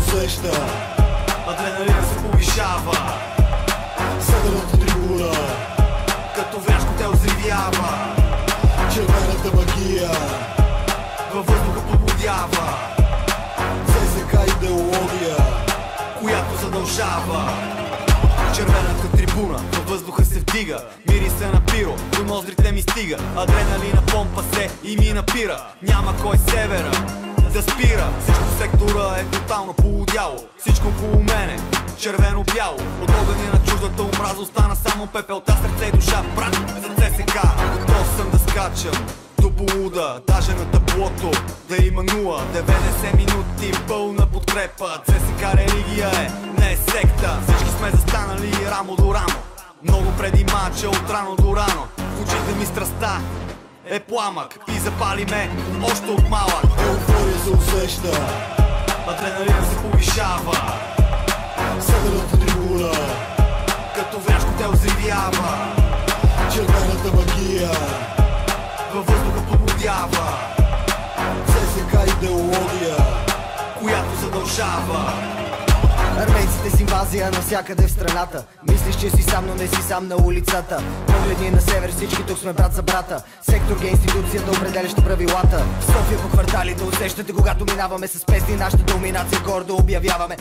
усеща, адреналина се повишава, съдената трибуна, като вряшко те озривява, червената магия във въздуха побудява, ЦСК идеология, която задължава. Червената трибуна във въздуха се вдига, мириса на пиро, до ноздрите ми стига. Адреналина помпа се и ми напира, няма кой севера да спира. Всичко в сектора е тотално полудяло, всичко около мене червено-бяло. От огъня на чуждата омраза остана само пепелта, сърце и душа, брат, за ЦСК. Готов съм да скачам до полуда, даже на таблото да има 0-90 минути пълна подкрепа. ЦСК религия е, не е секта. Всички сме застанали рамо до рамо, много преди мача от рано до рано. В очите ми страстта е пламък и запали ме още от малък. еуфория се усеща, Адреналина се повишава, съдената трибуна, като вряшко те озривява, червената магия във въздуха побудява, ЦСК идеология, която задължава. Армейците с инвазия навсякъде в страната. Мислиш, че си сам, но не си сам на улицата. Погледни на север, всички тук сме брат за брата. Сектор ге институцията, определяща правилата. В София по кварталите усещате, когато минаваме с песни, нашата доминация гордо обявяваме.